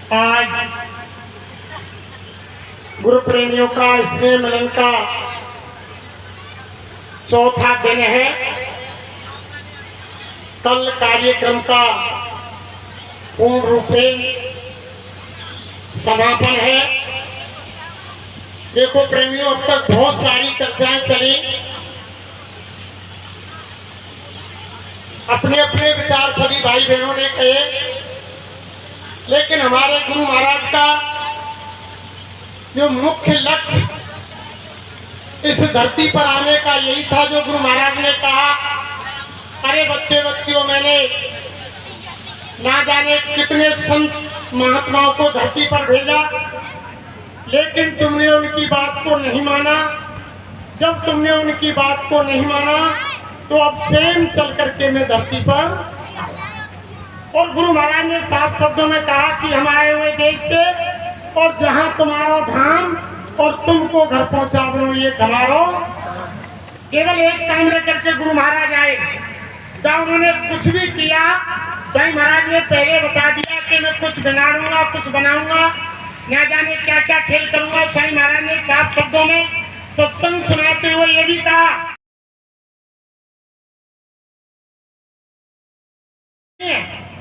आज गुरु प्रेमियों का स्नेह मिलन का चौथा दिन है। कल कार्यक्रम का पूर्ण रूपेण समापन है। देखो प्रेमियों, अब तक बहुत सारी चर्चाएं चली, अपने अपने विचार सभी भाई बहनों ने कहे, लेकिन हमारे गुरु महाराज का जो मुख्य लक्ष्य इस धरती पर आने का यही था। जो गुरु महाराज ने कहा, अरे बच्चे बच्चियों, मैंने ना जाने कितने संत महात्माओं को धरती पर भेजा, लेकिन तुमने उनकी बात को नहीं माना। जब तुमने उनकी बात को नहीं माना तो अब स्वयं चल करके मैं धरती पर। और गुरु महाराज ने साफ शब्दों में कहा कि हम आए हुए देश से, और जहां तुम्हारा धाम और तुमको घर पहुंचा दो, ये घमारो। केवल एक काम लेकर के गुरु महाराज आए। जब उन्होंने कुछ भी किया, साईं महाराज ने पहले बता दिया कि मैं कुछ बिगाड़ूंगा, कुछ बनाऊंगा, न जाने क्या क्या खेल करूंगा। साईं महाराज ने साफ शब्दों में सत्संग सुनाते हुए ये भी कहा,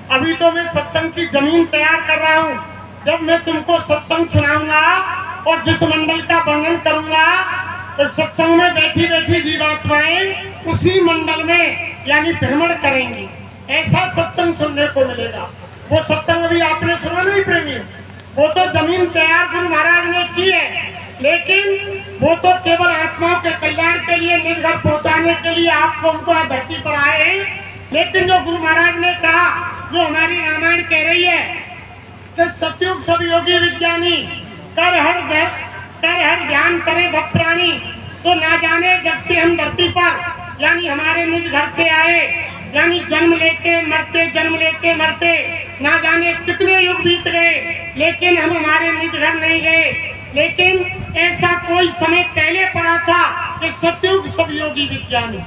अभी तो मैं सत्संग की जमीन तैयार कर रहा हूँ। जब मैं तुमको सत्संग सुनाऊंगा और जिस मंडल का वर्णन करूंगा, तो सत्संग में बैठी बैठी जीवात्माएं उसी मंडल में यानी भ्रमण करेंगी। ऐसा सत्संग सुनने को मिलेगा। वो सत्संग अभी आपने सुना नहीं प्रेमी, वो तो जमीन तैयार गुरु महाराज ने की है, लेकिन वो तो केवल आत्माओं के कल्याण के लिए, निज घर पहुंचाने के लिए आपको उनको धरती पर आए हैं। लेकिन जो गुरु महाराज ने कहा, जो हमारी रामायण कह रही है कि सतयुग सब योगी विज्ञानी, कर हर ध्यान करे भक्त प्राणी। तो ना जाने जब से हम धरती पर यानी हमारे निज घर से आए, यानी जन्म लेते मरते, जन्म लेते मरते, ना जाने कितने युग बीत गए, लेकिन हम हमारे निज घर नहीं गए। लेकिन ऐसा कोई समय पहले पड़ा था कि सतयुग सब योगी विज्ञानी।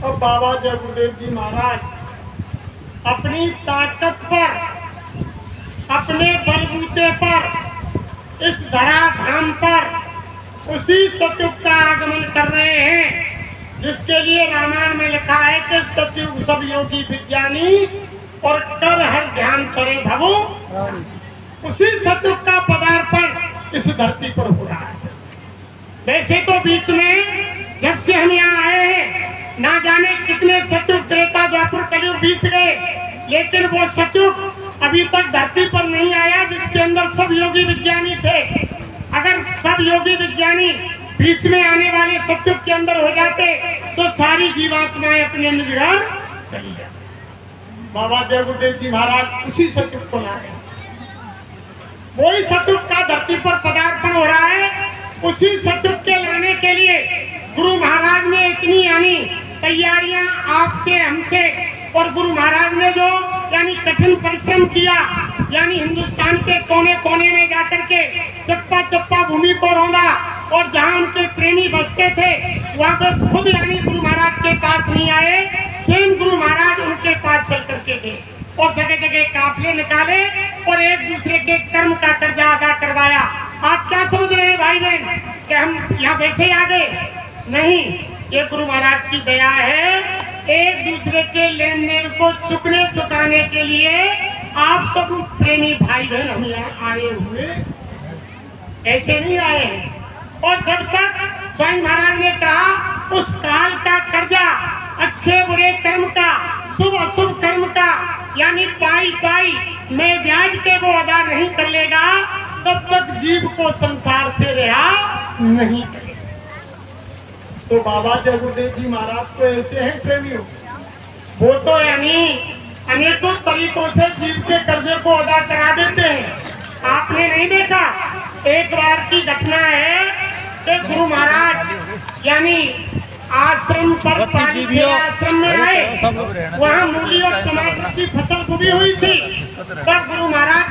और बाबा जय गुरुदेव जी महाराज अपनी ताकत पर, अपने बलबूते पर, इस धरा धाम पर उसी सतयुग का आगमन कर रहे हैं, जिसके लिए रामायण में लिखा है कि सतयुग सब योगी विज्ञानी और कर हर ध्यान करे भवो। उसी सतयुग का पदार्पण इस धरती पर हो रहा है। वैसे तो बीच में जब से हम यहाँ आए हैं, ना जाने कितने सतयुग, त्रेता, द्वापर, कलयुग बीत गए, लेकिन वो सतयुग अभी तक धरती पर नहीं आया जिसके अंदर सब योगी विज्ञानी थे। अगर सब योगी विज्ञानी बीच में आने वाले सतयुग के अंदर हो जाते तो सारी जीवात्माएं अपने निज घर चली जाती। बाबा जय गुरुदेव जी महाराज उसी सतयुग को ला रहे, वही सतयुग का धरती पर पदार्पण हो रहा है। उसी सतयुग के लाने के लिए गुरु महाराज ने इतनी यानी तैयारियां आपसे, हमसे, और गुरु महाराज ने जो यानी कठिन परिश्रम किया, यानी हिंदुस्तान के कोने कोने में जाकर के चप्पा चप्पा भूमि को रौंदा, और जहां उनके प्रेमी बसते थे वहां पर खुद यानी गुरु महाराज के पास नहीं आए, स्वयं गुरु महाराज उनके पास चल करके गए और जगह जगह काफिले निकाले और एक दूसरे के कर्म का कर्जा अदा करवाया। आप क्या समझ रहे हैं भाई बहन कि हम यहाँ वैसे आ गए? नहीं, ये गुरु महाराज की दया है। एक दूसरे के लेन देन को चुकाने के लिए आप सब प्रेमी भाई बहन हम यहाँ आए हुए, ऐसे नहीं आए हैं। और जब तक स्वामी महाराज ने कहा उस काल का कर्जा, अच्छे बुरे कर्म का, शुभ अशुभ कर्म का, यानी पाई में ब्याज के वो अदा नहीं कर लेगा, तब तक जीव को संसार से रिहा नहीं करेगा। तो बाबा जय गुरुदेव जी महाराज तो ऐसे हैं प्रेमियों, वो तो यानी अनेकों तरीकों से जीव के कर्जे को अदा करा देते हैं। आपने नहीं देखा, एक बार की घटना है कि गुरु महाराज यानी आश्रम पर आश्रम में आए, वहाँ मूली और टमाटर की फसल उगी हुई थी। तब गुरु महाराज